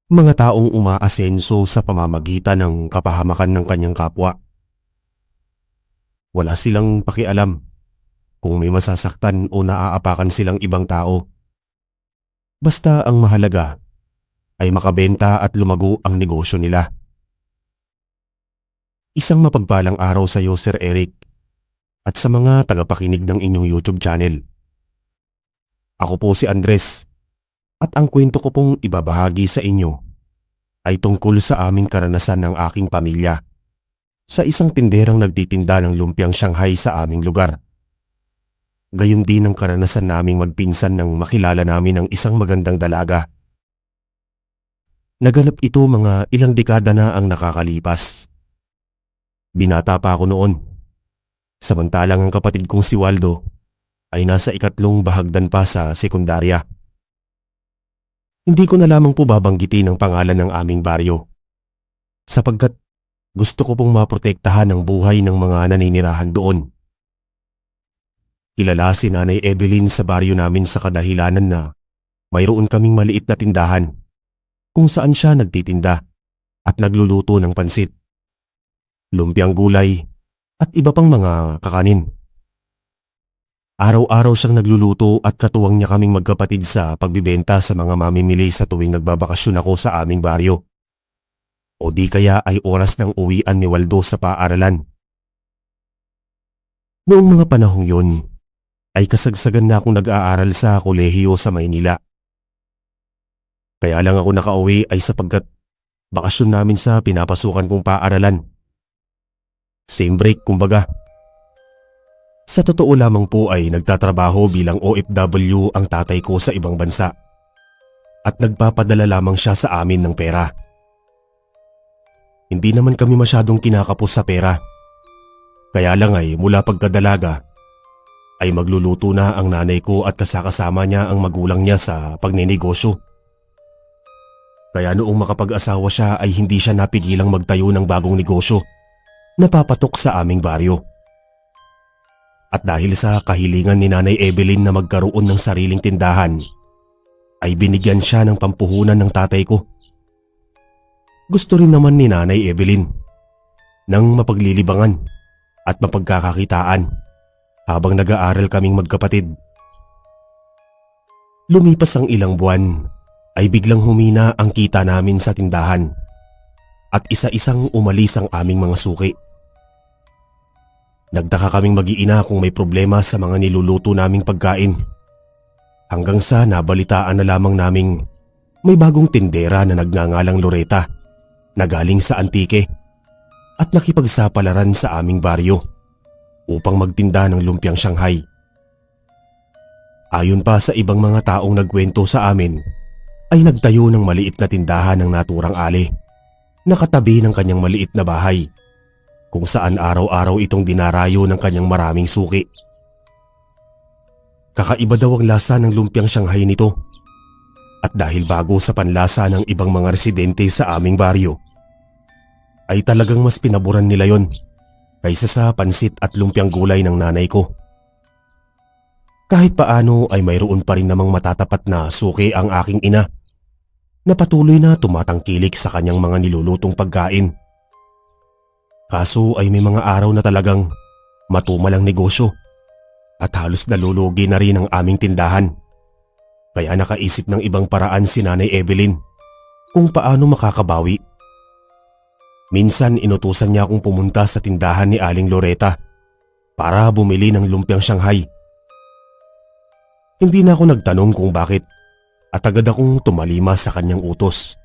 Mga taong umaasenso sa pamamagitan ng kapahamakan ng kanyang kapwa. Wala silang pakialam kung may masasaktan o naaapakan silang ibang tao. Basta ang mahalaga ay makabenta at lumago ang negosyo nila. Isang mapagpalang araw sa iyo, Sir Eric, at sa mga tagapakinig ng inyong YouTube channel. Ako po si Andres, at ang kwento ko pong ibabahagi sa inyo ay tungkol sa aming karanasan ng aking pamilya sa isang tinderang nagtitinda ng lumpiang Shanghai sa aming lugar. Gayon din ang karanasan naming magpinsan nang makilala namin ang isang magandang dalaga. Naganap ito mga ilang dekada na ang nakakalipas. Binata pa ako noon, samantalang ang kapatid kong si Waldo ay nasa ikatlong bahagdan pa sa sekundarya. Hindi ko na lamang po babanggitin ang pangalan ng aming baryo, sapagkat gusto ko pong maprotektahan ang buhay ng mga naninirahan doon. Kilala si Nanay Evelyn sa baryo namin sa kadahilanan na mayroon kaming maliit na tindahan kung saan siya nagtitinda at nagluluto ng pansit, lumpiang gulay at iba pang mga kakanin. Araw-araw siyang nagluluto at katuwang niya kaming magkapatid sa pagbibenta sa mga mamimili sa tuwing nagbabakasyon ako sa aming baryo. O di kaya ay oras ng uwian ni Waldo sa paaralan. Noong mga panahong yun, ay kasagsagan na akong nag-aaral sa kolehiyo sa Maynila. Kaya lang ako nakauwi ay sapagkat bakasyon namin sa pinapasukan kong paaralan. Same break kumbaga. Sa totoo lamang po ay nagtatrabaho bilang OFW ang tatay ko sa ibang bansa at nagpapadala lamang siya sa amin ng pera. Hindi naman kami masyadong kinakapos sa pera. Kaya lang ay mula pagkadalaga ay magluluto na ang nanay ko at kasakasama niya ang magulang niya sa pagninegosyo. Kaya noong makapag-asawa siya ay hindi siya napigilang magtayo ng bagong negosyo na papatok sa aming baryo. At dahil sa kahilingan ni Nanay Evelyn na magkaroon ng sariling tindahan, ay binigyan siya ng pampuhunan ng tatay ko. Gusto rin naman ni Nanay Evelyn ng mapaglilibangan at mapagkakakitaan habang nag-aaral kaming magkapatid. Lumipas ang ilang buwan ay biglang humina ang kita namin sa tindahan at isa-isang umalis ang aming mga suki. Nagtaka kaming mag-iina kung may problema sa mga niluluto naming pagkain. Hanggang sa nabalitaan na lamang naming may bagong tindera na nagngangalang Loretta na galing sa Antique at nakipagsapalaran sa aming baryo upang magtinda ng lumpiang Shanghai. Ayon pa sa ibang mga taong nagkwento sa amin, ay nagtayo ng maliit na tindahan ng naturang ali na katabi ng kanyang maliit na bahay, kung saan araw-araw itong dinarayo ng kanyang maraming suki. Kakaiba daw ang lasa ng lumpiang Shanghai nito, at dahil bago sa panlasa ng ibang mga residente sa aming baryo, ay talagang mas pinaboran nila yon kaysa sa pansit at lumpiang gulay ng nanay ko. Kahit paano ay mayroon pa rin namang matatapat na suki ang aking ina na patuloy na tumatangkilik sa kanyang mga nilulutong pagkain. Kaso ay may mga araw na talagang matumal ang negosyo at halos nalulugi na rin ang aming tindahan. Kaya nakaisip ng ibang paraan si Nanay Evelyn kung paano makakabawi. Minsan inutusan niya akong pumunta sa tindahan ni Aling Loretta para bumili ng lumpiang Shanghai. Hindi na ako nagtanong kung bakit at agad akong tumalima sa kanyang utos.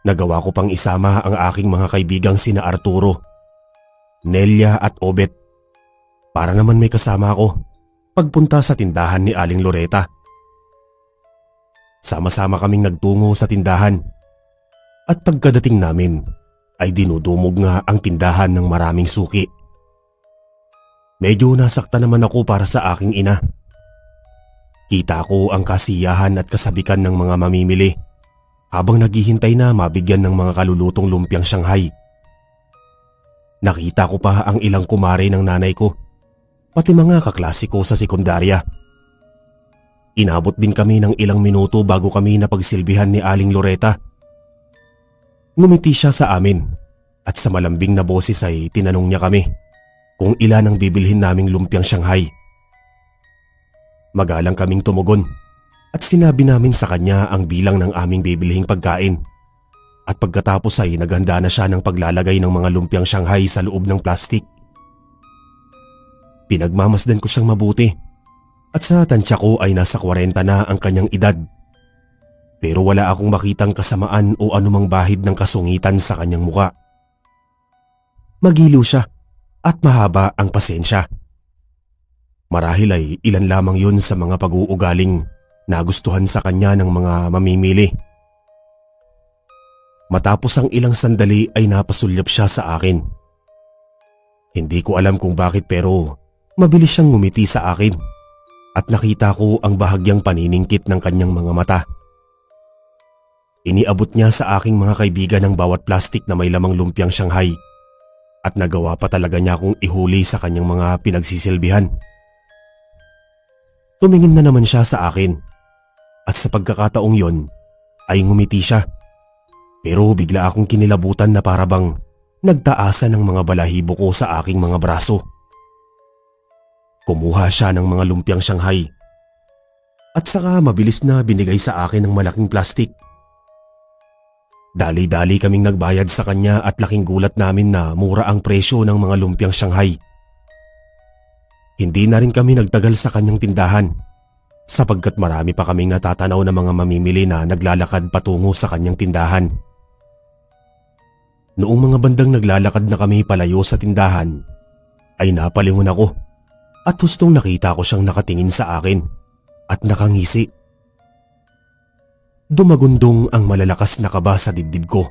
Nagawa ko pang isama ang aking mga kaibigang sina Arturo, Nelia at Obet para naman may kasama ako pagpunta sa tindahan ni Aling Loretta. Sama-sama kaming nagtungo sa tindahan at pagkadating namin ay dinudumog nga ang tindahan ng maraming suki. Medyo nasakta naman ako para sa aking ina. Kita ko ang kasiyahan at kasabikan ng mga mamimili habang naghihintay na mabigyan ng mga kalulutong lumpiang Shanghai. Nakita ko pa ang ilang kumare ng nanay ko, pati mga kaklase ko sa sekundarya. Inabot din kami ng ilang minuto bago kami napagsilbihan ni Aling Loretta. Ngumiti siya sa amin at sa malambing na boses ay tinanong niya kami kung ilan ang bibilhin naming lumpiang Shanghai. Magalang kaming tumugon at sinabi namin sa kanya ang bilang ng aming bibilhing pagkain. At pagkatapos ay naghanda na siya ng paglalagay ng mga lumpiang Shanghai sa loob ng plastik. Pinagmamasdan ko siyang mabuti at sa tansya ko ay nasa 40 na ang kanyang edad. Pero wala akong makitang kasamaan o anumang bahid ng kasungitan sa kanyang muka. Magiliw siya at mahaba ang pasensya. Marahil ay ilan lamang yun sa mga pag-uugaling nagustuhan sa kanya ng mga mamimili. Matapos ang ilang sandali ay napasulyap siya sa akin. Hindi ko alam kung bakit pero mabilis siyang ngumiti sa akin at nakita ko ang bahagyang paniningkit ng kanyang mga mata. Iniabot niya sa aking mga kaibigan ang bawat plastik na may lamang lumpiang Shanghai at nagawa pa talaga niya akong ihuli sa kanyang mga pinagsisilbihan. Tumingin na naman siya sa akin at sa pagkakataong yon ay ngumiti siya. Pero bigla akong kinilabutan na parabang nagtaasan ng mga balahibo ko sa aking mga braso. Kumuha siya ng mga lumpiang Shanghai at saka mabilis na binigay sa akin ng malaking plastik. Dali-dali kaming nagbayad sa kanya at laking gulat namin na mura ang presyo ng mga lumpiang Shanghai. Hindi na rin kami nagtagal sa kanyang tindahan sapagkat marami pa kaming natatanaw na mga mamimili na naglalakad patungo sa kanyang tindahan. Noong mga bandang naglalakad na kami palayo sa tindahan, ay napalingon ako at hustong nakita ko siyang nakatingin sa akin at nakangisi. Dumagundong ang malalakas na kaba sa dibdib ko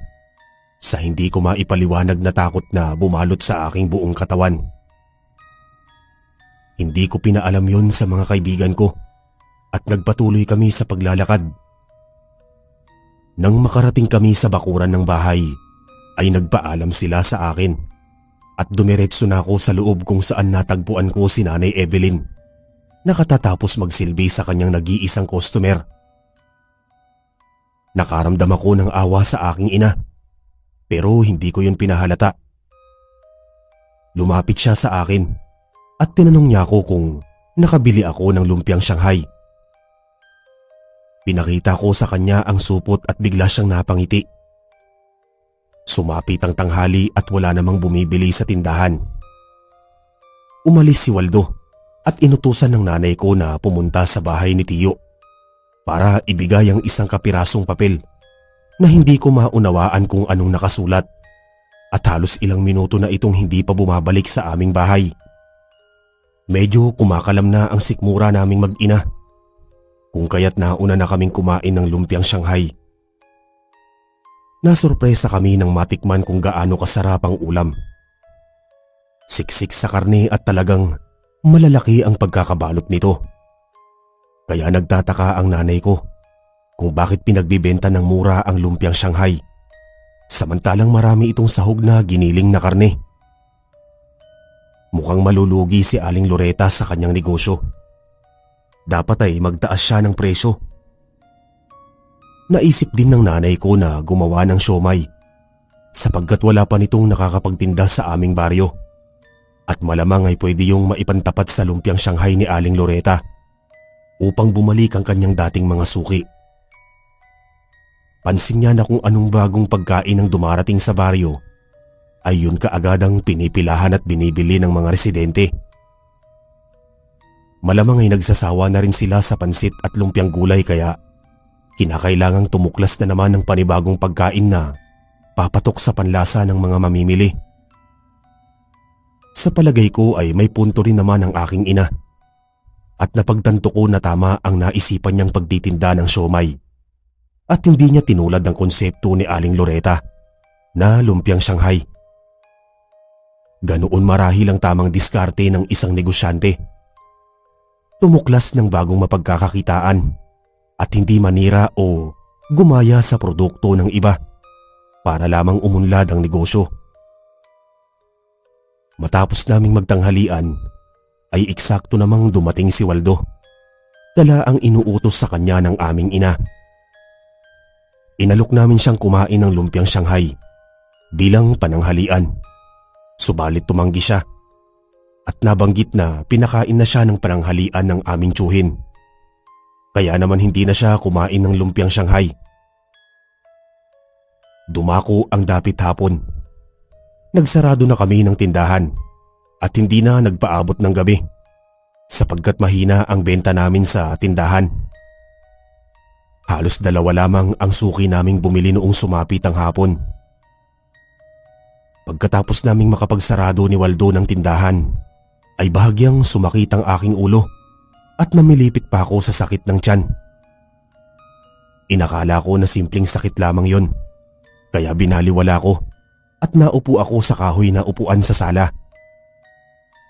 sa hindi ko maipaliwanag na takot na bumalot sa aking buong katawan. Hindi ko pinaalam yon sa mga kaibigan ko at nagpatuloy kami sa paglalakad. Nang makarating kami sa bakuran ng bahay, ay nagpaalam sila sa akin at dumiretso na ako sa loob kung saan natagpuan ko si Nanay Evelyn na katatapos magsilbi sa kanyang nag-iisang customer. Nakaramdam ako ng awa sa aking ina pero hindi ko yun pinahalata. Lumapit siya sa akin at tinanong niya ako kung nakabili ako ng lumpiang Shanghai. Pinakita ko sa kanya ang supot at bigla siyang napangiti. Sumapit ang tanghali at wala namang bumibili sa tindahan. Umalis si Waldo at inutusan ng nanay ko na pumunta sa bahay ni Tiyo para ibigay ang isang kapirasong papel na hindi ko maunawaan kung anong nakasulat at halos ilang minuto na itong hindi pa bumabalik sa aming bahay. Medyo kumakalam na ang sikmura naming mag-ina kung kaya't nauna na kaming kumain ng lumpiang Shanghai. Nasurpresa kami nang matikman kung gaano kasarap ang ulam. Siksik sa karne at talagang malalaki ang pagkakabalot nito. Kaya nagtataka ang nanay ko kung bakit pinagbibenta ng mura ang lumpiang Shanghai samantalang marami itong sahog na giniling na karne. Mukhang malulugi si Aling Loretta sa kanyang negosyo. Dapat ay magtaas siya ng presyo. Naisip din ng nanay ko na gumawa ng siomai sapagkat wala pa nitong nakakapagtinda sa aming baryo at malamang ay pwede yung maipantapat sa lumpiang Shanghai ni Aling Loretta upang bumalik ang kanyang dating mga suki. Pansin niya na kung anong bagong pagkain ang dumarating sa baryo ay yun kaagadang pinipilahan at binibili ng mga residente. Malamang ay nagsasawa na rin sila sa pansit at lumpiang gulay kaya kinakailangang tumuklas na naman ng panibagong pagkain na papatok sa panlasa ng mga mamimili. Sa palagay ko ay may punto rin naman ang aking ina at napagtanto ko na tama ang naisipan niyang pagtitinda ng siomai at hindi niya tinulad ang konsepto ni Aling Loretta na lumpiang Shanghai. Ganoon marahil ang tamang diskarte ng isang negosyante. Tumuklas ng bagong mapagkakakitaan at hindi manira o gumaya sa produkto ng iba para lamang umunlad ang negosyo. Matapos naming magtanghalian ay eksakto namang dumating si Waldo. dala ang inuutos sa kanya ng aming ina. Inalok namin siyang kumain ng lumpiang Shanghai bilang pananghalian. Subalit tumanggi siya at nabanggit na pinakain na siya ng pananghalian ng aming tiyuhin. Kaya naman hindi na siya kumain ng lumpiang Shanghai. Dumako ang dapit hapon. Nagsarado na kami ng tindahan at hindi na nagpaabot ng gabi sapagkat mahina ang benta namin sa tindahan. Halos 2 lamang ang suki naming bumili noong sumapit ang hapon. Pagkatapos naming makapagsarado ni Waldo ng tindahan, ay bahagyang sumakit ang aking ulo at namilipit pa ako sa sakit ng tiyan. Inakala ko na simpleng sakit lamang yon, kaya binaliwala ko at naupo ako sa kahoy na upuan sa sala.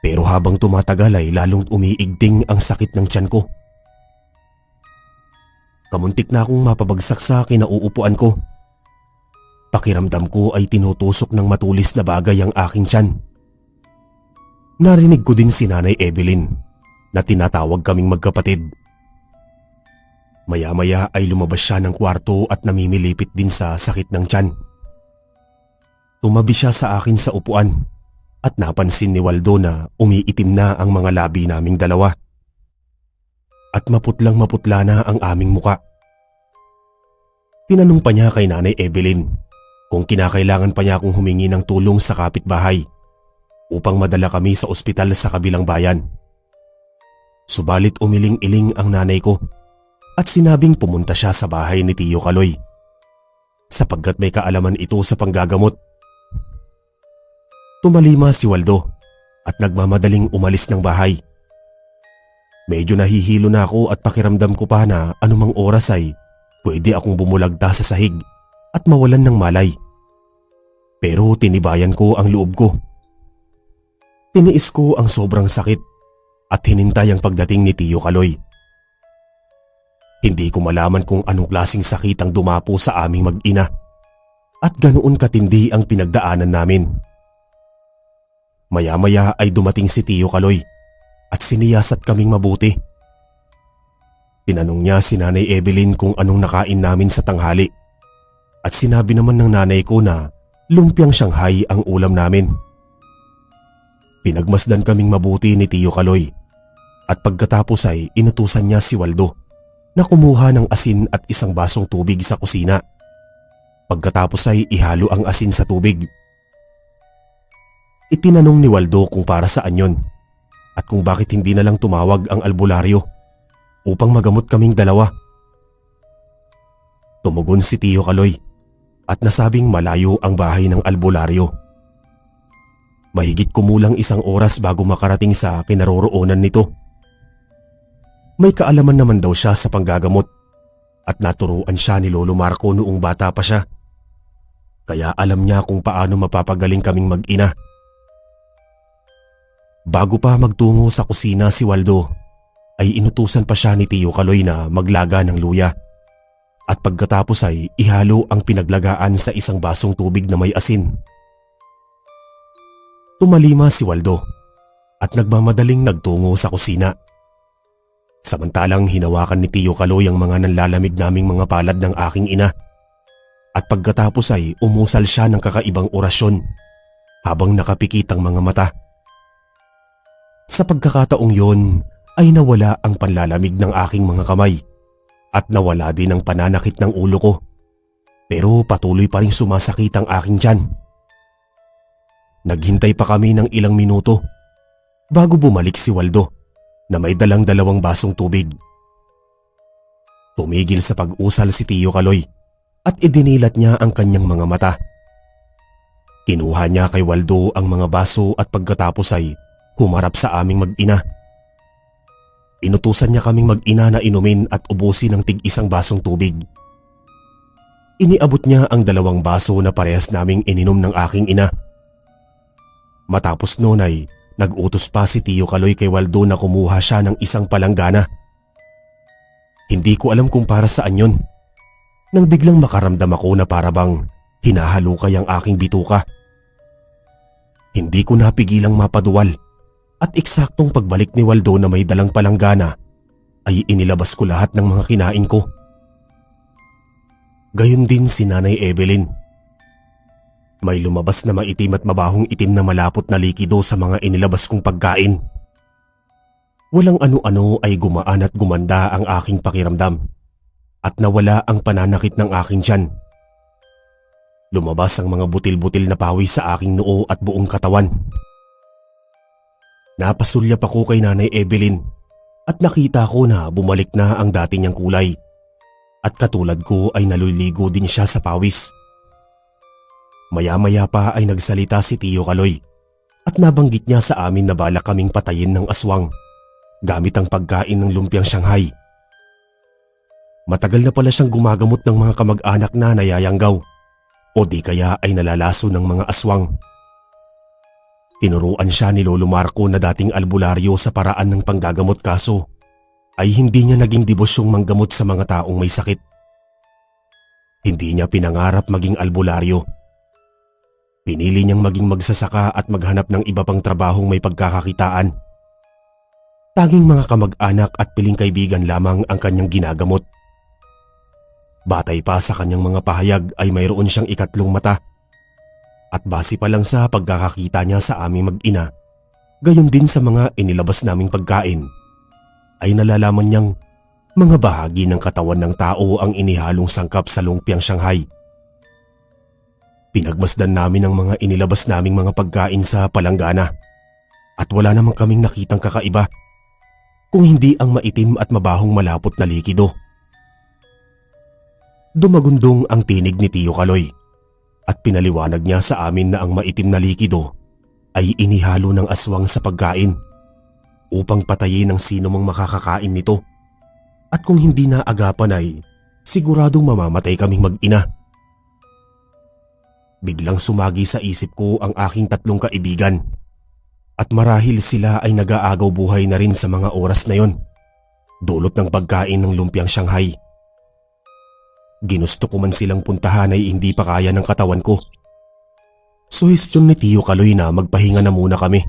Pero habang tumatagal ay lalong umiigting ang sakit ng tiyan ko. Kamuntik na akong mapabagsak sa kinauupuan ko. Pakiramdam ko ay tinutusok ng matulis na bagay ang aking tiyan. Narinig ko din si Nanay Evelyn na tinatawag kaming magkapatid. Maya-maya ay lumabas siya ng kwarto at namimilipit din sa sakit ng tiyan. Tumabi siya sa akin sa upuan at napansin ni Waldo na umiitim na ang mga labi naming dalawa. At maputlang maputla na ang aming muka. Tinanong pa niya kay Nanay Evelyn kung kinakailangan pa niya akong humingi ng tulong sa kapitbahay upang madala kami sa ospital sa kabilang bayan. Subalit umiling-iling ang nanay ko at sinabing pumunta siya sa bahay ni Tio Kaloy sapagkat may kaalaman ito sa panggagamot. Tumalima si Waldo at nagmamadaling umalis ng bahay. Medyo nahihilo na ako at pakiramdam ko pa na anumang oras ay pwede akong bumulagta sa sahig at mawalan ng malay. Pero tinibayan ko ang loob ko. Tiniis ko ang sobrang sakit at hinintay ang pagdating ni Tio Kaloy. Hindi ko malaman kung anong klaseng sakit ang dumapo sa aming mag-ina at ganoon katindi ang pinagdaanan namin. Maya-maya ay dumating si Tio Kaloy at siniyasat kaming mabuti. Tinanong niya si Nanay Evelyn kung anong nakain namin sa tanghali at sinabi naman ng nanay ko na lumpiang Shanghai ang ulam namin. Pinagmasdan kaming mabuti ni Tio Kaloy at pagkatapos ay inutusan niya si Waldo na kumuha ng asin at isang basong tubig sa kusina. Pagkatapos ay ihalo ang asin sa tubig. Itinanong ni Waldo kung para saan yon at kung bakit hindi na lang tumawag ang albularyo upang magamot kaming dalawa. Tumugon si Tio Kaloy at nasabing malayo ang bahay ng albularyo. Mahigit kumulang 1 oras bago makarating sa kinaroroonan nito. May kaalaman naman daw siya sa panggagamot at naturuan siya ni Lolo Marco noong bata pa siya. Kaya alam niya kung paano mapapagaling kaming mag-ina. Bago pa magtungo sa kusina si Waldo, ay inutusan pa siya ni Tio Kaloy na maglaga ng luya at pagkatapos ay ihalo ang pinaglagaan sa isang basong tubig na may asin. Tumalima si Waldo at nagmamadaling nagtungo sa kusina. Samantalang hinawakan ni Tio Kaloy ang mga nanlalamig naming mga palad ng aking ina at pagkatapos ay umusal siya ng kakaibang orasyon habang nakapikit ang mga mata. Sa pagkakataong yon ay nawala ang panlalamig ng aking mga kamay at nawala din ang pananakit ng ulo ko, pero patuloy pa rin sumasakit ang aking tiyan. Naghintay pa kami ng ilang minuto bago bumalik si Waldo na may dalang 2 basong tubig. Tumigil sa pag-usal si Tio Kaloy at idinilat niya ang kanyang mga mata. Kinuha niya kay Waldo ang mga baso at pagkatapos ay humarap sa aming mag-ina. Inutusan niya kaming mag-ina na inumin at ubusin ng tig-1 basong tubig. Iniabot niya ang 2 baso na parehas naming ininom ng aking ina. Matapos noon ay nag-utos pa si Tio Kaloy kay Waldo na kumuha siya ng isang palanggana. Hindi ko alam kung para saan yon, nang biglang makaramdam ako na parabang hinahalukay ang aking bituka. Hindi ko napigilang mapaduwal at eksaktong pagbalik ni Waldo na may dalang palanggana ay inilabas ko lahat ng mga kinain ko. Gayon din si Nanay Evelyn. May lumabas na maitim at mabahong itim na malapot na likido sa mga inilabas kong pagkain. Walang ano-ano ay gumaan at gumanda ang aking pakiramdam at nawala ang pananakit ng aking tiyan. Lumabas ang mga butil-butil na pawis sa aking noo at buong katawan. Napasulyap ako kay Nanay Evelyn at nakita ko na bumalik na ang dati niyang kulay at katulad ko ay naliligo din siya sa pawis. Maya-maya pa ay nagsalita si Tio Kaloy at nabanggit niya sa amin na balak kaming patayin ng aswang gamit ang pagkain ng lumpiang Shanghai. Matagal na pala siyang gumagamot ng mga kamag-anak na nayayanggaw o di kaya ay nalalaso ng mga aswang. Tinuruan siya ni Lolo Marco na dating albularyo sa paraan ng panggagamot kaso ay hindi niya naging devosyong manggamot sa mga taong may sakit. Hindi niya pinangarap maging albularyo. Pinili niyang maging magsasaka at maghanap ng iba pang trabahong may pagkakakitaan. Tanging mga kamag-anak at piling kaibigan lamang ang kanyang ginagamot. Batay pa sa kanyang mga pahayag ay mayroon siyang ikatlong mata. At base pa lang sa pagkakakita niya sa aming mag-ina, gayon din sa mga inilabas naming pagkain, ay nalalaman niyang mga bahagi ng katawan ng tao ang inihalong sangkap sa lumpiang Shanghai. Pinagmasdan namin ang mga inilabas naming mga pagkain sa palanggana at wala namang kaming nakitang kakaiba kung hindi ang maitim at mabahong malapot na likido. Dumagundong ang tinig ni Tio Kaloy at pinaliwanag niya sa amin na ang maitim na likido ay inihalo ng aswang sa pagkain upang patayin ang sino mang makakakain nito. At kung hindi na agapan ay siguradong mamamatay kaming mag-ina. Biglang sumagi sa isip ko ang aking tatlong kaibigan at marahil sila ay nag-aagaw buhay na rin sa mga oras na yon, dulot ng pagkain ng lumpiang Shanghai. Ginusto ko man silang puntahan ay hindi pa kaya ng katawan ko. Suhestyon ni Tio Kaloy na magpahinga na muna kami.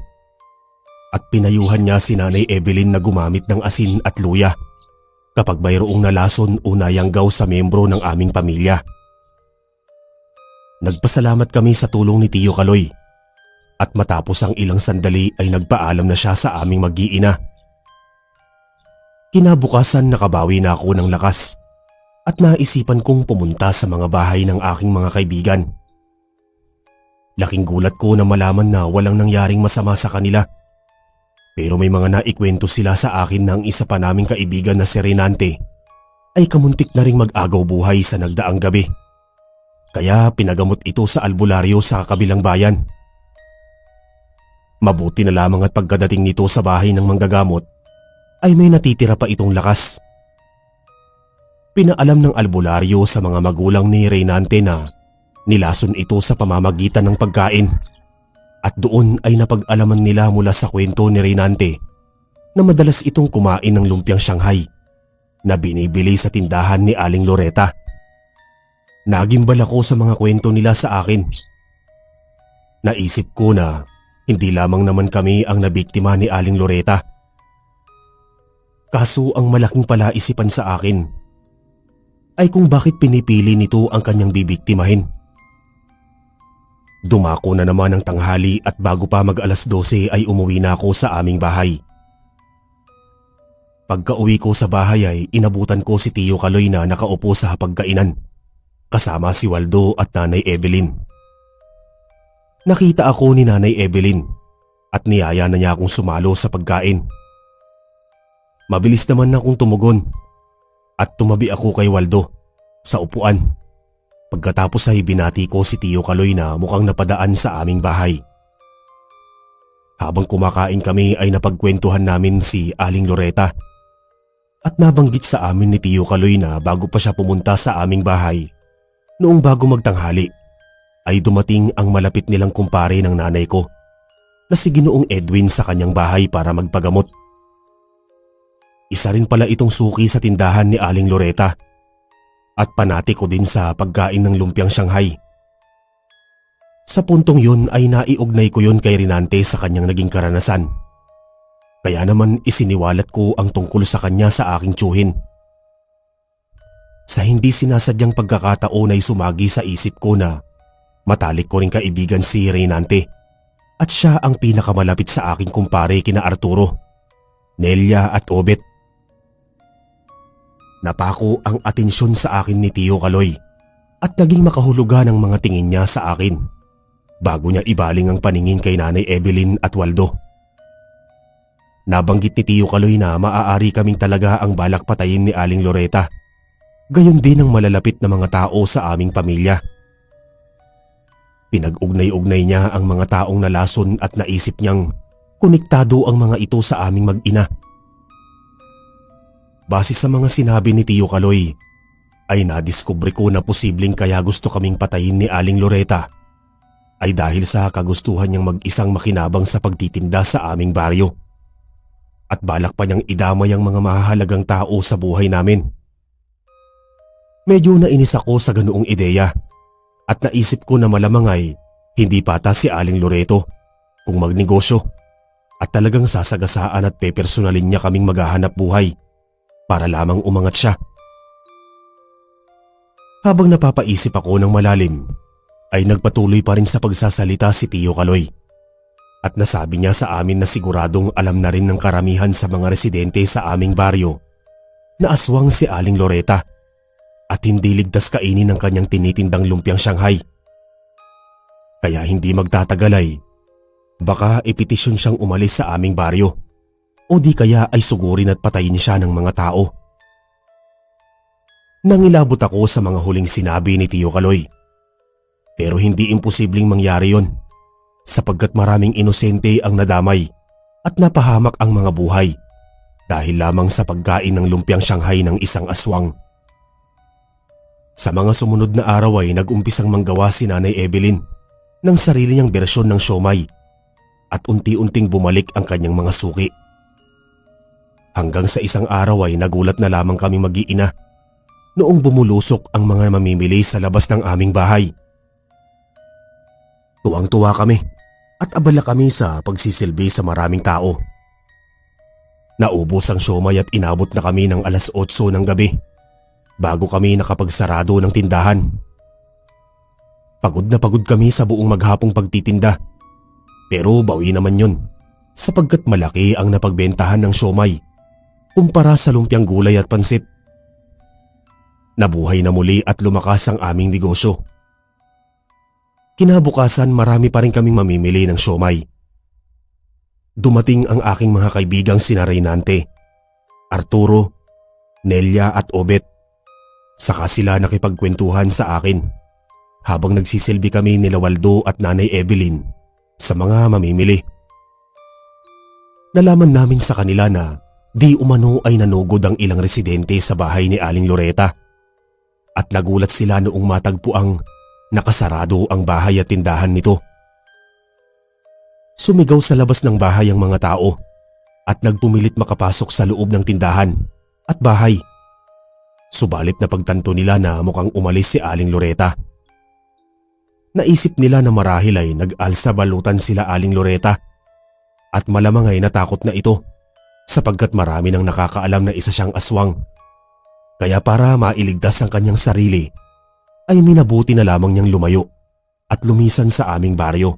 At pinayuhan niya si Nanay Evelyn na gumamit ng asin at luya kapag mayroong nalason o nayanggaw sa miyembro ng aming pamilya. Nagpasalamat kami sa tulong ni Tio Kaloy at matapos ang ilang sandali ay nagpaalam na siya sa aming mag-iina. Kinabukasan nakabawi na ako ng lakas at naisipan kong pumunta sa mga bahay ng aking mga kaibigan. Laking gulat ko na malaman na walang nangyaring masama sa kanila. Pero may mga naikwento sila sa akin ng isa pa naming kaibigan na si Renante ay kamuntik na ring mag-agaw buhay sa nagdaang gabi. Kaya pinagamot ito sa albularyo sa kabilang bayan. Mabuti na lamang at pagkadating nito sa bahay ng manggagamot ay may natitira pa itong lakas. Pinaalam ng albularyo sa mga magulang ni Reynante na nilason ito sa pamamagitan ng pagkain at doon ay napag-alaman nila mula sa kwento ni Reynante na madalas itong kumain ng lumpiang Shanghai na binibili sa tindahan ni Aling Loreta. Nagimbal ako sa mga kwento nila sa akin. Naisip ko na hindi lamang naman kami ang nabiktima ni Aling Loreta. Kaso ang malaking palaisipan sa akin ay kung bakit pinipili nito ang kanyang bibiktimahin. Dumako na naman ang tanghali at bago pa mag-alas 12 ay umuwi na ako sa aming bahay. Pagka-uwi ko sa bahay ay inabutan ko si Tio Kaloy na nakaupo sa hapagkainan kasama si Waldo at Nanay Evelyn. Nakita ako ni Nanay Evelyn at niyaya na niya akong sumalo sa pagkain. Mabilis naman akong tumugon at tumabi ako kay Waldo sa upuan. Pagkatapos ay binati ko si Tio Kaloy na mukhang napadaan sa aming bahay. Habang kumakain kami ay napagkwentuhan namin si Aling Loreta at nabanggit sa amin ni Tio Kaloy na bago pa siya pumunta sa aming bahay, noong bago magtanghali ay dumating ang malapit nilang kumpare ng nanay ko na si Ginoong Edwin sa kanyang bahay para magpagamot. Isa rin pala itong suki sa tindahan ni Aling Loreta at panati ko din sa pagkain ng lumpiang Shanghai. Sa puntong yun ay naiugnay ko yun kay Renante sa kanyang naging karanasan. Kaya naman isiniwalat ko ang tungkol sa kanya sa aking tiyuhin. Sa hindi sinasadyang pagkakataon ay sumagi sa isip ko na matalik ko ring kaibigan si Reynante at siya ang pinakamalapit sa aking kumpare kina Arturo, Nelia at Obet. Napako ang atensyon sa akin ni Tio Kaloy at naging makahulugan ang mga tingin niya sa akin bago niya ibaling ang paningin kay Nanay Evelyn at Waldo. Nabanggit ni Tio Kaloy na maaari kaming talaga ang balak patayin ni Aling Loretta, gayon din ang malalapit na mga tao sa aming pamilya. Pinag-ugnay-ugnay niya ang mga taong nalason at naisip niyang konektado ang mga ito sa aming mag-ina. Base sa mga sinabi ni Tio Kaloy, ay nadiskubre ko na posibleng kaya gusto kaming patayin ni Aling Loretta ay dahil sa kagustuhan niyang mag-isang makinabang sa pagtitinda sa aming baryo. At balak pa niyang idamay ang mga mahahalagang tao sa buhay namin. Medyo nainis ako sa ganoong ideya at naisip ko na malamang ay hindi patas si Aling Loreto kung magnegosyo at talagang sasagasaan at pepersonalin niya kaming maghahanap buhay para lamang umangat siya. Habang napapaisip ako ng malalim ay nagpatuloy pa rin sa pagsasalita si Tio Kaloy. At nasabi niya sa amin na siguradong alam na rin ng karamihan sa mga residente sa aming baryo na aswang si Aling Loretta at hindi ligtas kainin ng kanyang tinitindang lumpiang Shanghai. Kaya hindi magtatagal ay baka ipetisyon siyang umalis sa aming baryo o di kaya ay sugurin at patayin siya ng mga tao. Nangilabot ako sa mga huling sinabi ni Tio Kaloy. Pero hindi imposibleng mangyari yon, sapagkat maraming inosente ang nadamay at napahamak ang mga buhay dahil lamang sa pagkain ng lumpiang Shanghai ng isang aswang. Sa mga sumunod na araw ay nag-umpisang manggawa si Nanay Evelyn ng sarili niyang bersyon ng siomai at unti-unting bumalik ang kanyang mga suki. Hanggang sa isang araw ay nagulat na lamang kami mag-iina noong bumulusok ang mga mamimili sa labas ng aming bahay. Tuwang-tuwa kami at abala kami sa pagsisilbi sa maraming tao. Naubos ang siomai at inabot na kami ng 8:00 ng gabi bago kami nakapagsarado ng tindahan. Pagod na pagod kami sa buong maghapong pagtitinda, pero bawi naman yun sapagkat malaki ang napagbentahan ng siomai kumpara sa lumpiang gulay at pansit. Nabuhay na muli at lumakas ang aming negosyo. Kinabukasan marami pa rin kaming mamimili ng siomai. Dumating ang aking mga kaibigang sina Reynante, Arturo, Nelia at Obet. Saka sila nakipagkwentuhan sa akin habang nagsisilbi kami nila Waldo at Nanay Evelyn sa mga mamimili. Nalaman namin sa kanila na di umano ay nanugod ang ilang residente sa bahay ni Aling Loretta at nagulat sila noong matagpo ang nakasarado ang bahay at tindahan nito. Sumigaw sa labas ng bahay ang mga tao at nagpumilit makapasok sa loob ng tindahan at bahay. Subalit na pagtanto nila na mukhang umalis si Aling Loretta. Naisip nila na marahil ay nag-alsa balutan sila Aling Loretta at malamang ay natakot na ito sapagkat marami nang nakakaalam na isa siyang aswang. Kaya para mailigtas ang kanyang sarili ay minabuti na lamang niyang lumayo at lumisan sa aming baryo.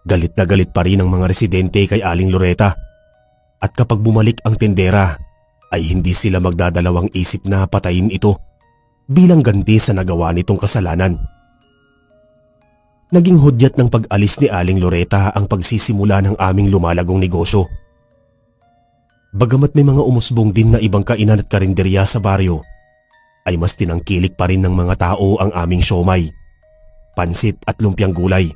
Galit na galit pa rin ang mga residente kay Aling Loretta at kapag bumalik ang tendera ay hindi sila magdadalawang isip na patayin ito bilang ganti sa nagawa nitong kasalanan. Naging hudyat ng pag-alis ni Aling Loretta ang pagsisimula ng aming lumalagong negosyo. Bagamat may mga umusbong din na ibang kainan at karinderya sa baryo, ay mas tinangkilik pa rin ng mga tao ang aming siomai, pansit at lumpiang gulay.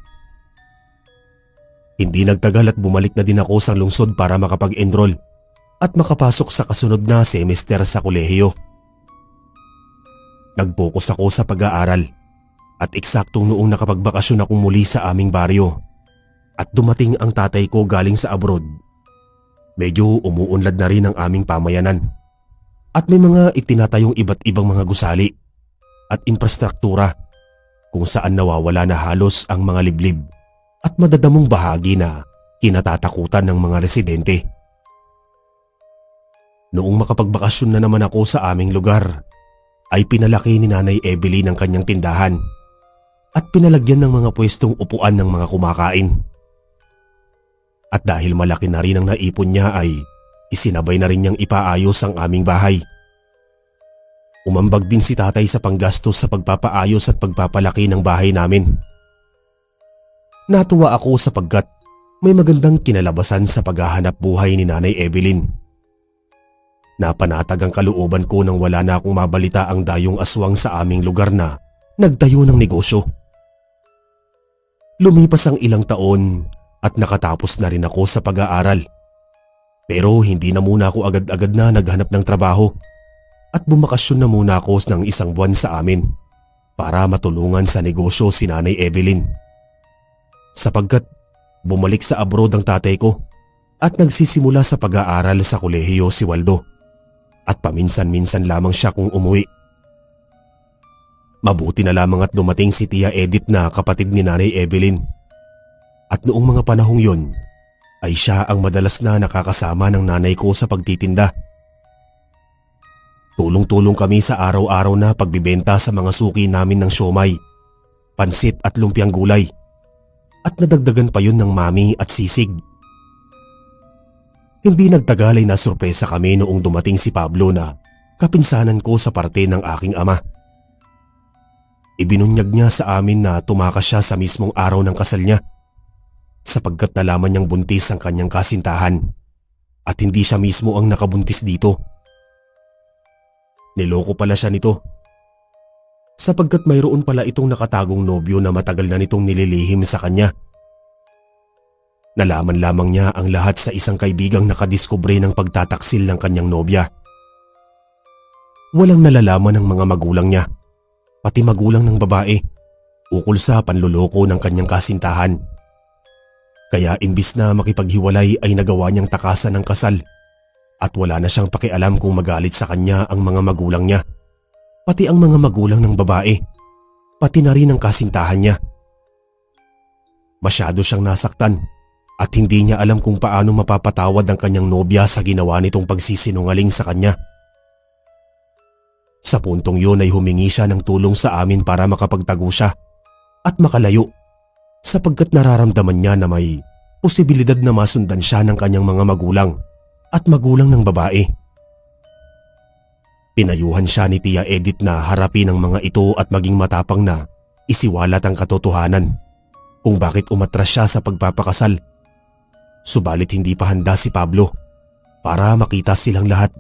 Hindi nagtagal at bumalik na din ako sa lungsod para makapag-enroll at makapasok sa kasunod na semester sa kolehiyo. Nag-focus ako sa pag-aaral at eksaktong noong nakapagbakasyon akong muli sa aming baryo at dumating ang tatay ko galing sa abroad. Medyo umuunlad na rin ang aming pamayanan at may mga itinatayong iba't ibang mga gusali at infrastruktura kung saan nawawala na halos ang mga liblib at madadamong bahagi na kinatatakutan ng mga residente. Noong makapagbakasyon na naman ako sa aming lugar, ay pinalaki ni Nanay Evelyn ang kanyang tindahan at pinalagyan ng mga pwestong upuan ng mga kumakain. At dahil malaki na rin ang naipon niya ay isinabay na rin niyang ipaayos ang aming bahay. Umambag din si tatay sa panggastos sa pagpapaayos at pagpapalaki ng bahay namin. Natuwa ako sapagkat may magandang kinalabasan sa paghahanap buhay ni Nanay Evelyn. Napanatag ang kalooban ko nang wala na akong mabalita ang dayong aswang sa aming lugar na nagtayo ng negosyo. Lumipas ang ilang taon at nakatapos na rin ako sa pag-aaral. Pero hindi na muna ako agad-agad na naghanap ng trabaho at bumakasyon na muna ako ng isang buwan sa amin para matulungan sa negosyo si Nanay Evelyn. Sapagkat bumalik sa abroad ang tatay ko at nagsisimula sa pag-aaral sa kolehiyo si Waldo. At paminsan-minsan lamang siya kung umuwi. Mabuti na lamang at dumating si Tia Edith na kapatid ni Nanay Evelyn. At noong mga panahong yon ay siya ang madalas na nakakasama ng nanay ko sa pagtitinda. Tulong-tulong kami sa araw-araw na pagbibenta sa mga suki namin ng siomay, pansit at lumpiang gulay. At nadagdagan pa yun ng mami at sisig. Hindi nagtagal ay nasurpresa kami noong dumating si Pablo na kapinsanan ko sa parte ng aking ama. Ibinunyag niya sa amin na tumakas siya sa mismong araw ng kasal niya sapagkat nalaman niyang buntis ang kanyang kasintahan at hindi siya mismo ang nakabuntis dito. Niloko pala siya nito sapagkat mayroon pala itong nakatagong nobyo na matagal na nitong nililihim sa kanya. Nalaman lamang niya ang lahat sa isang kaibigang nakadiskubre ng pagtataksil ng kanyang nobya. Walang nalalaman ng mga magulang niya, pati magulang ng babae, ukol sa panluloko ng kanyang kasintahan. Kaya imbis na makipaghiwalay ay nagawa niyang takasan ng kasal at wala na siyang pakialam kung magalit sa kanya ang mga magulang niya, pati ang mga magulang ng babae, pati na rin ang kasintahan niya. Masyado siyang nasaktan. At hindi niya alam kung paano mapapatawad ang kanyang nobya sa ginawa nitong pagsisinungaling sa kanya. Sa puntong yun ay humingi siya ng tulong sa amin para makapagtago siya at makalayo sapagkat nararamdaman niya na may posibilidad na masundan siya ng kanyang mga magulang at magulang ng babae. Pinayuhan siya ni Tia Edith na harapin ang mga ito at maging matapang na isiwalat ang katotohanan kung bakit umatras siya sa pagpapakasal. Subalit hindi pa handa si Pablo para makita silang lahat.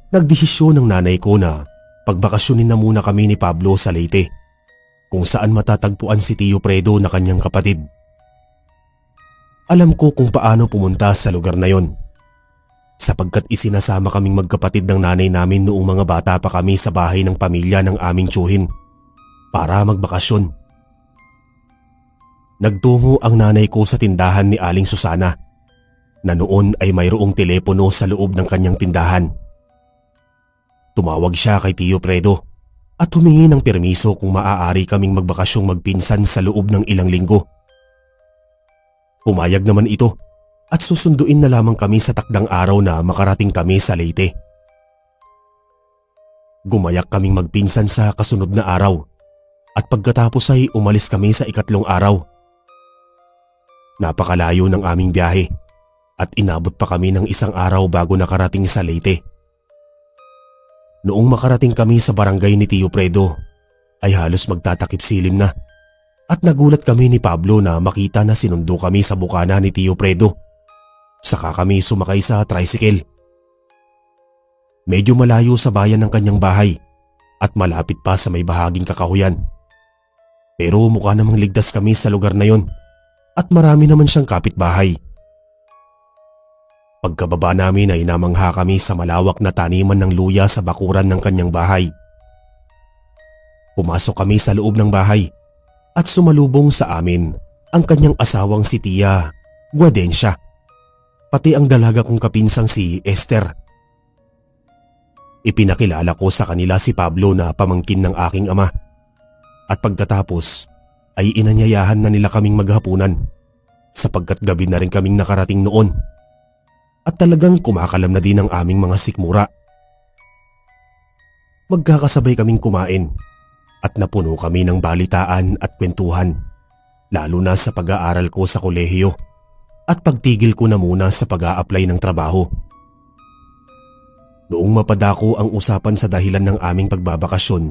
Nagdesisyon ng nanay ko na pagbakasyonin na muna kami ni Pablo sa Leyte, kung saan matatagpuan si Tio Fredo na kanyang kapatid. Alam ko kung paano pumunta sa lugar na yon, sapagkat isinasama kaming magkapatid ng nanay namin noong mga bata pa kami sa bahay ng pamilya ng aming tiyuhin para magbakasyon. Nagtungo ang nanay ko sa tindahan ni Aling Susana na noon ay mayroong telepono sa loob ng kanyang tindahan. Tumawag siya kay Tio Fredo at humingi ng permiso kung maaari kaming magbakasyong magpinsan sa loob ng ilang linggo. Pumayag naman ito at susunduin na lamang kami sa takdang araw na makarating kami sa Leyte. Gumayak kaming magpinsan sa kasunod na araw at pagkatapos ay umalis kami sa ikatlong araw. Napakalayo ng aming biyahe at inabot pa kami ng isang araw bago nakarating sa Leyte. Noong makarating kami sa barangay ni Tio Fredo ay halos magtatakip silim na at nagulat kami ni Pablo na makita na sinundo kami sa bukana ni Tio Fredo. Saka kami sumakay sa tricycle. Medyo malayo sa bayan ng kanyang bahay at malapit pa sa may bahaging kakahuyan. Pero mukha namang ligtas kami sa lugar na yon. At marami naman siyang kapitbahay. Pagkababa namin ay namangha kami sa malawak na taniman ng luya sa bakuran ng kanyang bahay. Pumasok kami sa loob ng bahay at sumalubong sa amin ang kanyang asawang si Tia Guadencia, pati ang dalaga kong kapinsang si Esther. Ipinakilala ko sa kanila si Pablo na pamangkin ng aking ama at pagkatapos ay inanyayahan na nila kaming maghapunan sapagkat gabi na rin kaming nakarating noon at talagang kumakalam na din ang aming mga sikmura. Magkakasabay kaming kumain at napuno kami ng balitaan at kwentuhan, lalo na sa pag-aaral ko sa kolehiyo at pagtigil ko na muna sa pag-a-apply ng trabaho. Noong mapadako ang usapan sa dahilan ng aming pagbabakasyon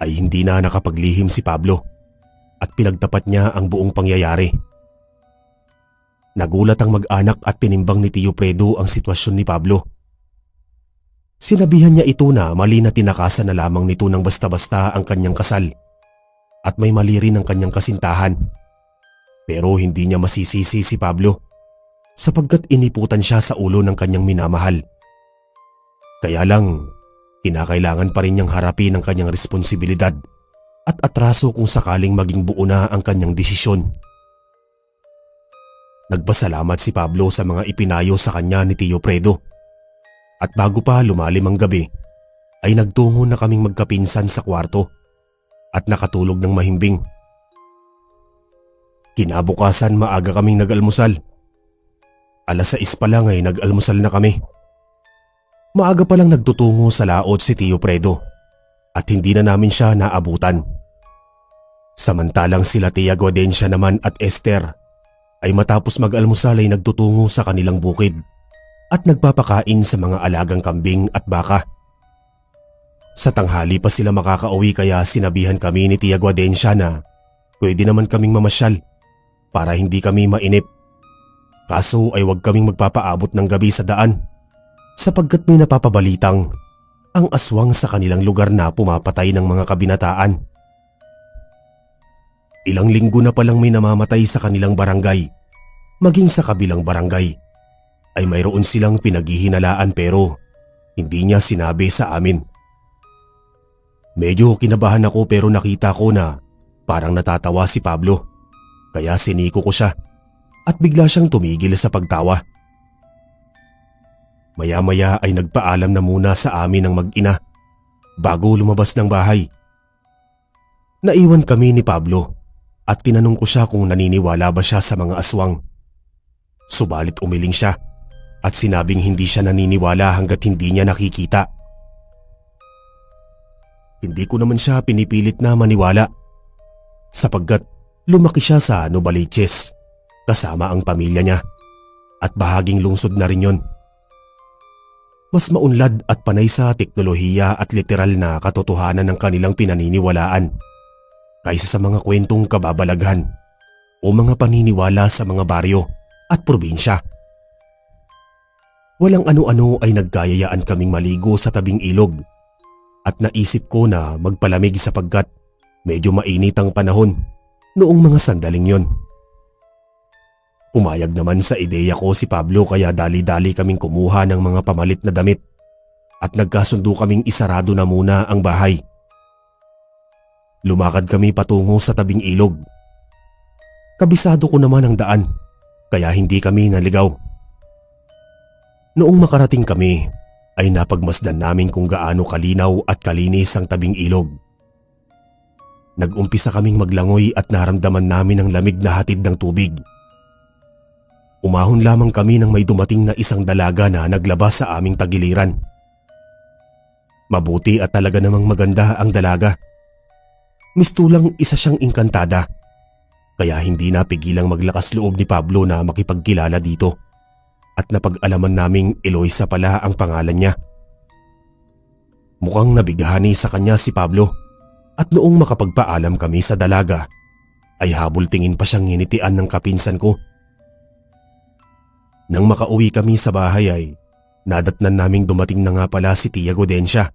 ay hindi na nakapaglihim si Pablo at pinagtapat niya ang buong pangyayari. Nagulat ang mag-anak at tinimbang ni Tio Fredo ang sitwasyon ni Pablo. Sinabihan niya ito na mali na tinakasan na lamang nito ng basta-basta ang kanyang kasal at may mali rin ang kanyang kasintahan. Pero hindi niya masisisi si Pablo sapagkat iniputan siya sa ulo ng kanyang minamahal. Kaya lang, kinakailangan pa rin niyang harapin ang kanyang responsibilidad at atraso kung sakaling maging buo na ang kanyang desisyon. Nagpasalamat si Pablo sa mga ipinayo sa kanya ni Tio Fredo. At bago pa lumalim ang gabi, ay nagtungo na kaming magkapinsan sa kwarto at nakatulog ng mahimbing. Kinabukasan maaga kaming nag-almusal. 6:00 pa lang ay nag-almusal na kami. Maaga pa lang nagtutungo sa laot si Tio Fredo at hindi na namin siya naabutan. Samantalang sila Tia Guadencia naman at Esther ay matapos mag-almusal ay nagtutungo sa kanilang bukid at nagpapakain sa mga alagang kambing at baka. Sa tanghali pa sila makakauwi kaya sinabihan kami ni Tia Guadencia na pwede naman kaming mamasyal para hindi kami mainip. Kaso ay huwag kaming magpapaabot ng gabi sa daan sapagkat may napapabalitang ang aswang sa kanilang lugar na pumapatay ng mga kabinataan. Ilang linggo na palang may namamatay sa kanilang barangay, maging sa kabilang barangay ay mayroon silang pinaghihinalaan pero hindi niya sinabi sa amin. Medyo kinabahan ako pero nakita ko na parang natatawa si Pablo kaya siniko ko siya at bigla siyang tumigil sa pagtawa. Maya-maya ay nagpaalam na muna sa amin ng mag-ina bago lumabas ng bahay. Naiwan kami ni Pablo at tinanong ko siya kung naniniwala ba siya sa mga aswang. Subalit umiling siya at sinabing hindi siya naniniwala hanggat hindi niya nakikita. Hindi ko naman siya pinipilit na maniwala sapagkat lumaki siya sa Novaliches kasama ang pamilya niya at bahaging lungsod na rin yon. Mas maunlad at panay sa teknolohiya at literal na katotohanan ng kanilang pinaniniwalaan kaysa sa mga kwentong kababalaghan o mga paniniwala sa mga baryo at probinsya. Walang ano-ano ay nagkayayaan kaming maligo sa tabing ilog at naisip ko na magpalamig sapagkat medyo mainit ang panahon noong mga sandaling yon. Umayag naman sa ideya ko si Pablo kaya dali-dali kaming kumuha ng mga pamalit na damit at nagkasundo kaming isarado na muna ang bahay. Lumakad kami patungo sa tabing ilog. Kabisado ko naman ang daan kaya hindi kami naligaw. Noong makarating kami ay napagmasdan namin kung gaano kalinaw at kalinis ang tabing ilog. Nag-umpisa kaming maglangoy at naramdaman namin ang lamig na hatid ng tubig. Umahon lamang kami nang may dumating na isang dalaga na naglabas sa aming tagiliran. Mabuti at talaga namang maganda ang dalaga. Mistulang isa siyang engkantada kaya hindi napigilang maglakas loob ni Pablo na makipagkilala dito. At napag-alaman naming Eloisa pala ang pangalan niya. Mukhang nabighani sa kanya si Pablo at noong makapagpaalam kami sa dalaga ay habol tingin pa siyang nginitian ng kapinsan ko. Nang makauwi kami sa bahay ay nadatnan naming dumating na nga pala si Tia Guadencia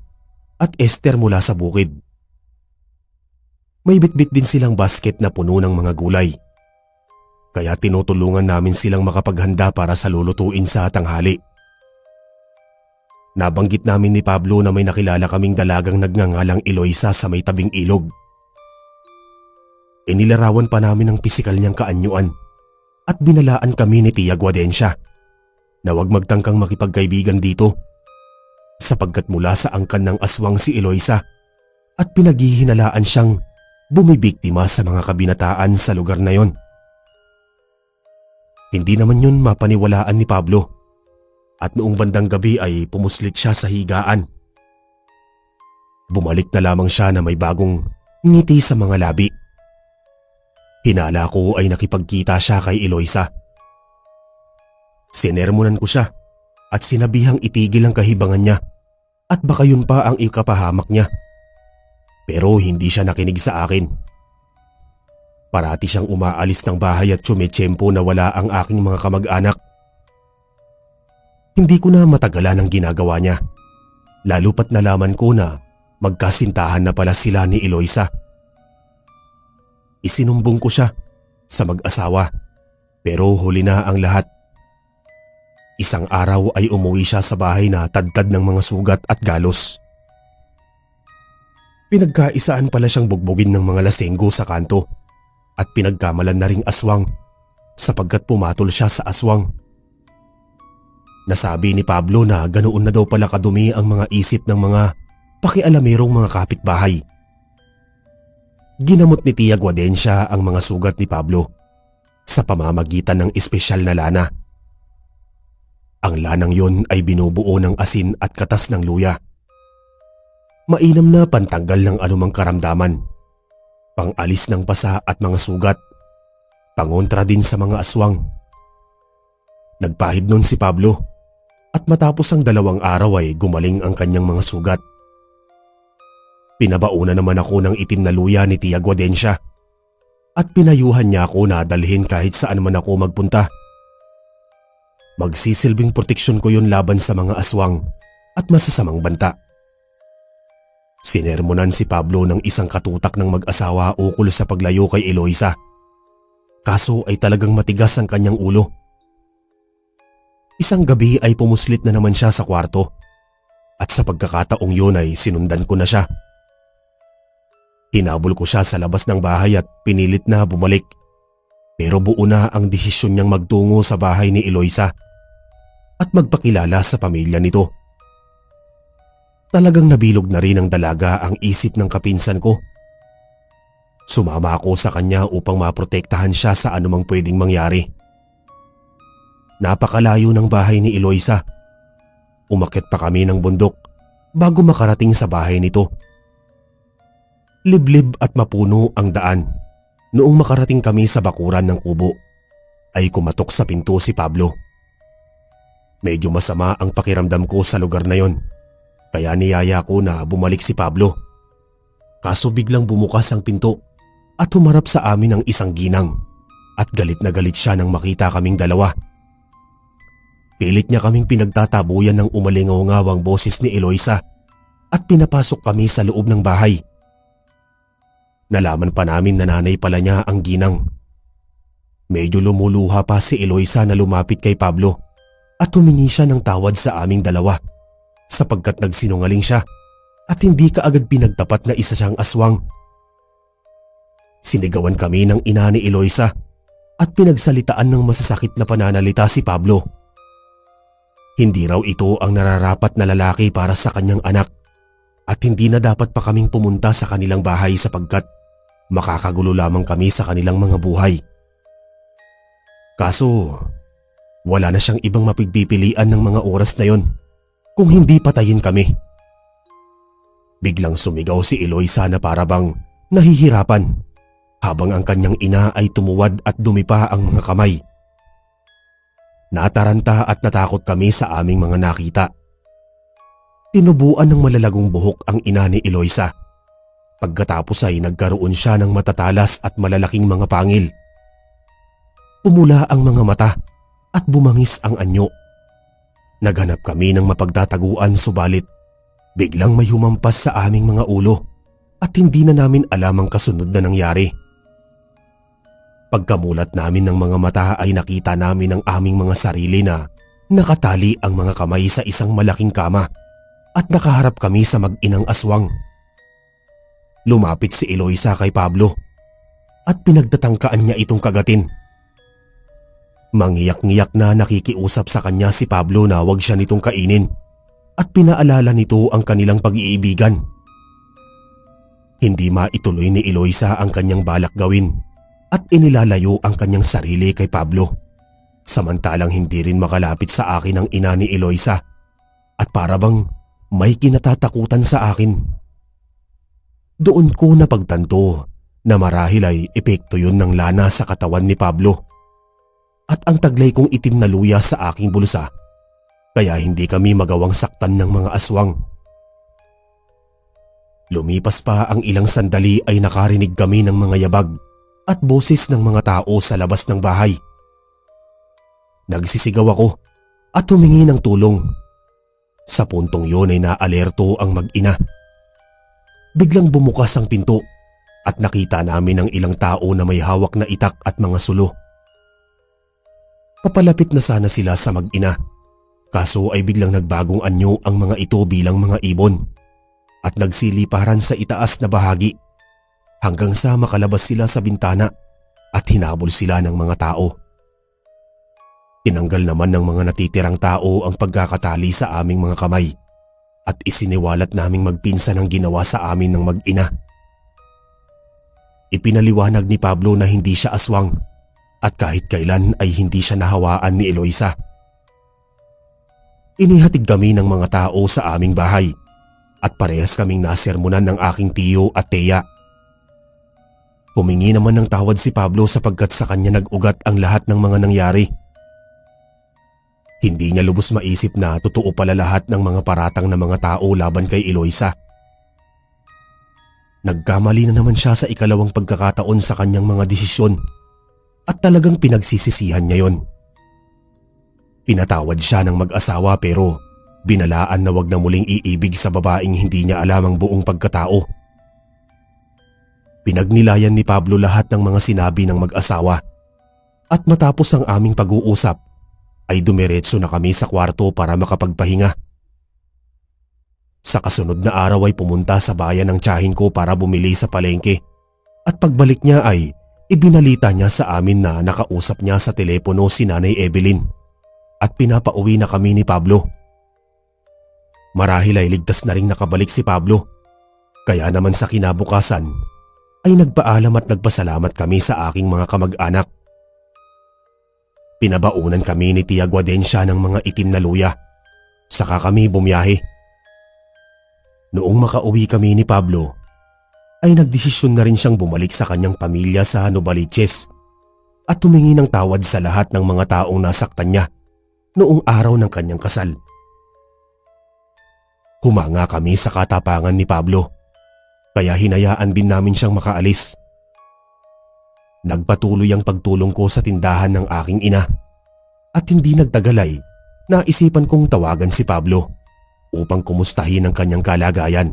at Esther mula sa bukid. May bitbit din silang basket na puno ng mga gulay. Kaya tinutulungan namin silang makapaghanda para sa lulutuin sa tanghali. Nabanggit namin ni Pablo na may nakilala kaming dalagang nagngangalang Eloisa sa may tabing ilog. Inilarawan pa namin ang pisikal niyang kaanyuan at binalaan kami ni Tia Guadencia na huwag magtangkang makipagkaibigan dito sapagkat mula sa angkan ng aswang si Eloisa at pinaghihinalaan siyang bumibiktima sa mga kabinataan sa lugar na yon. Hindi naman yun mapaniwalaan ni Pablo at noong bandang gabi ay pumuslit siya sa higaan. Bumalik na lamang siya na may bagong ngiti sa mga labi. Hinala ko ay nakipagkita siya kay Eloisa. Sinermonan ko siya at sinabihang itigil ang kahibangan niya at baka yun pa ang ikapahamak niya. Pero hindi siya nakinig sa akin. Parati siyang umaalis ng bahay at tsumetsyempo na wala ang aking mga kamag-anak. Hindi ko na matagalan ang ginagawa niya, lalo pat nalaman ko na magkasintahan na pala sila ni Eloisa. Isinumbong ko siya sa mag-asawa pero huli na ang lahat. Isang araw ay umuwi siya sa bahay na tadtad ng mga sugat at galos. Pinagkaisaan pala siyang bugbugin ng mga lasenggo sa kanto at pinagkamalan na ring aswang sapagkat pumatol siya sa aswang. Nasabi ni Pablo na ganoon na daw pala kadumi ang mga isip ng mga pakialamerong mga kapitbahay. Ginamot ni Tia Guadencia ang mga sugat ni Pablo sa pamamagitan ng espesyal na lana. Ang lanang yon ay binubuo ng asin at katas ng luya. Mainam na pantanggal ng anumang karamdaman, pangalis ng pasa at mga sugat, pangontra din sa mga aswang. Nagpahid nun si Pablo at matapos ang 2 araw ay gumaling ang kanyang mga sugat. Pinabauna naman ako ng itim na luya ni Tia Guadencia at pinayuhan niya ako na dalhin kahit saan man ako magpunta. Magsisilbing proteksyon ko yun laban sa mga aswang at masasamang banta. Sinermonan si Pablo ng isang katutak ng mag-asawa ukol sa paglayo kay Eloisa. Kaso ay talagang matigas ang kanyang ulo. Isang gabi ay pumuslit na naman siya sa kwarto at sa pagkakataong yun ay sinundan ko na siya. Hinabol ko siya sa labas ng bahay at pinilit na bumalik. Pero buo na ang desisyon niyang magtungo sa bahay ni Eloisa at magpakilala sa pamilya nito. Talagang nabilog na rin ng dalaga ang isip ng kapinsan ko. Sumama ako sa kanya upang maprotektahan siya sa anumang pwedeng mangyari. Napakalayo ng bahay ni Eloisa. Umakyat pa kami ng bundok bago makarating sa bahay nito. Liblib at mapuno ang daan. Noong makarating kami sa bakuran ng kubo, ay kumatok sa pinto si Pablo. Medyo masama ang pakiramdam ko sa lugar na yon, kaya niyaya ko na bumalik si Pablo. Kaso biglang bumukas ang pinto at humarap sa amin ang isang ginang at galit na galit siya nang makita kaming dalawa. Pilit niya kaming pinagtatabuyan ng umalingaw-ngawang boses ni Eloisa at pinapasok kami sa loob ng bahay. Nalaman pa namin na nanay pala niya ang ginang. Medyo lumuluha pa si Eloisa na lumapit kay Pablo at humingi siya ng tawad sa aming dalawa sapagkat nagsinungaling siya at hindi kaagad pinagtapat na isa siyang aswang. Sinigawan kami ng ina ni Eloisa at pinagsalitaan ng masasakit na pananalita si Pablo. Hindi raw ito ang nararapat na lalaki para sa kanyang anak at hindi na dapat pa kaming pumunta sa kanilang bahay sapagkat makakagulo lamang kami sa kanilang mga buhay. Kaso, wala na siyang ibang mapagpipilian ng mga oras na yon kung hindi patayin kami. Biglang sumigaw si Eloisa na parabang nahihirapan habang ang kanyang ina ay tumuwad at dumipa ang mga kamay. Nataranta at natakot kami sa aming mga nakita. Tinubuan ng malalagong buhok ang ina ni Eloisa. Pagkatapos ay nagkaroon siya ng matatalas at malalaking mga pangil. Pumula ang mga mata at bumangis ang anyo. Naghanap kami ng mapagtataguan subalit biglang may humampas sa aming mga ulo at hindi na namin alam ang kasunod na nangyari. Pagkamulat namin ng mga mata ay nakita namin ang aming mga sarili na nakatali ang mga kamay sa isang malaking kama at nakaharap kami sa mag-inang aswang. Lumapit si Eloisa kay Pablo at pinagtatangkaan niya itong kagatin. Mangiyak-ngiyak na nakikiusap sa kanya si Pablo na huwag siya nitong kainin at pinaalala nito ang kanilang pag-iibigan. Hindi maituloy ni Eloisa ang kanyang balak gawin at inilalayo ang kanyang sarili kay Pablo. Samantalang hindi rin makalapit sa akin ang ina ni Eloisa at para bang may kinatatakutan sa akin. Doon ko napagtanto na marahil ay epekto yun ng lana sa katawan ni Pablo at ang taglay kong itim na luya sa aking bulsa kaya hindi kami magawang saktan ng mga aswang. Lumipas pa ang ilang sandali ay nakarinig kami ng mga yabag at boses ng mga tao sa labas ng bahay. Nagsisigaw ako at humingi ng tulong. Sa puntong yun ay naalerto ang mag-ina. Biglang bumukas ang pinto at nakita namin ang ilang tao na may hawak na itak at mga sulo. Papalapit na sana sila sa mag-ina, kaso ay biglang nagbagong anyo ang mga ito bilang mga ibon at nagsiliparan sa itaas na bahagi hanggang sa makalabas sila sa bintana at hinabol sila ng mga tao. Tinanggal naman ng mga natitirang tao ang pagkakatali sa aming mga kamay at isiniwalat naming magpinsan ang ginawa sa amin ng mag-ina. Ipinaliwanag ni Pablo na hindi siya aswang at kahit kailan ay hindi siya nahawaan ni Eloisa. Inihatid kami ng mga tao sa aming bahay at parehas kaming nasermonan ng aking tiyo at teya. Humingi naman ng tawad si Pablo sapagkat sa kanya nag-ugat ang lahat ng mga nangyari. Hindi niya lubos maisip na totoo pala lahat ng mga paratang ng mga tao laban kay Eloisa. Nagkamali na naman siya sa ikalawang pagkakataon sa kanyang mga desisyon at talagang pinagsisisihan niya yon. Pinatawad siya ng mag-asawa pero binalaan na wag na muling iibig sa babaeng hindi niya alam ang buong pagkatao. Pinagnilayan ni Pablo lahat ng mga sinabi ng mag-asawa at matapos ang aming pag-uusap ay dumiretso na kami sa kwarto para makapagpahinga. Sa kasunod na araw ay pumunta sa bayan ng tiyahin ko para bumili sa palengke at pagbalik niya ay ibinalita niya sa amin na nakausap niya sa telepono si Nanay Evelyn at pinapauwi na kami ni Pablo. Marahil ay ligtas na ring nakabalik si Pablo kaya naman sa kinabukasan ay nagpaalam at nagpasalamat kami sa aking mga kamag-anak. Pinabaunan kami ni Tia Guadencia ng mga itim na luya. Saka kami bumiyahe. Noong makauwi kami ni Pablo, ay nagdesisyon na rin siyang bumalik sa kanyang pamilya sa Novaliches at humingi ng tawad sa lahat ng mga taong nasaktan niya noong araw ng kanyang kasal. Humanga kami sa katapangan ni Pablo, kaya hinayaan din namin siyang makaalis. Nagpatuloy ang pagtulong ko sa tindahan ng aking ina at hindi nagtagal ay naisipan kong tawagan si Pablo upang kumustahin ang kanyang kalagayan.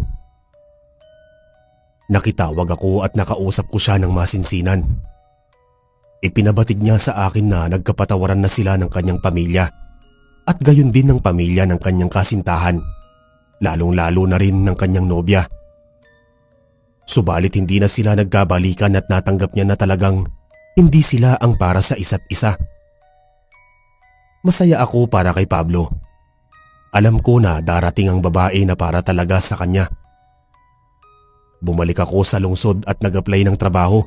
Nakitawag ako at nakausap ko siya ng masinsinan. Ipinabatid niya sa akin na nagkapatawaran na sila ng kanyang pamilya at gayon din ng pamilya ng kanyang kasintahan, lalong-lalo na rin ng kanyang nobya. Subalit hindi na sila nagkabalikan at natanggap niya na talagang hindi sila ang para sa isa't isa. Masaya ako para kay Pablo. Alam ko na darating ang babae na para talaga sa kanya. Bumalik ako sa lungsod at nag-apply ng trabaho.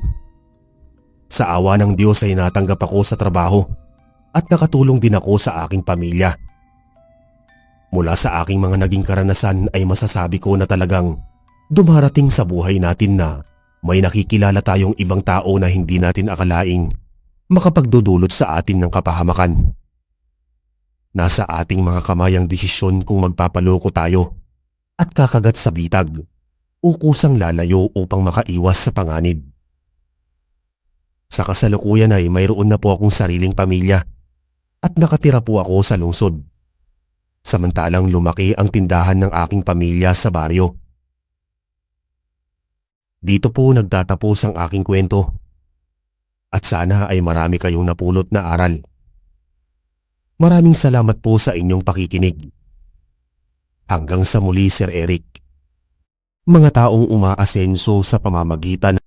Sa awa ng Diyos ay natanggap ako sa trabaho at nakatulong din ako sa aking pamilya. Mula sa aking mga naging karanasan ay masasabi ko na talagang dumarating sa buhay natin na may nakikilala tayong ibang tao na hindi natin akalaing makapagdudulot sa atin ng kapahamakan. Nasa ating mga kamay ang desisyon kung magpapaloko tayo at kakagat sa bitag o kusang lalayo upang makaiwas sa panganib. Sa kasalukuyan ay mayroon na po akong sariling pamilya at nakatira po ako sa lungsod. Samantalang lumaki ang tindahan ng aking pamilya sa baryo. Dito po nagtatapos ang aking kwento at sana ay marami kayong napulot na aral. Maraming salamat po sa inyong pakikinig. Hanggang sa muli, Sir Eric. Mga taong umaasenso sa pamamagitan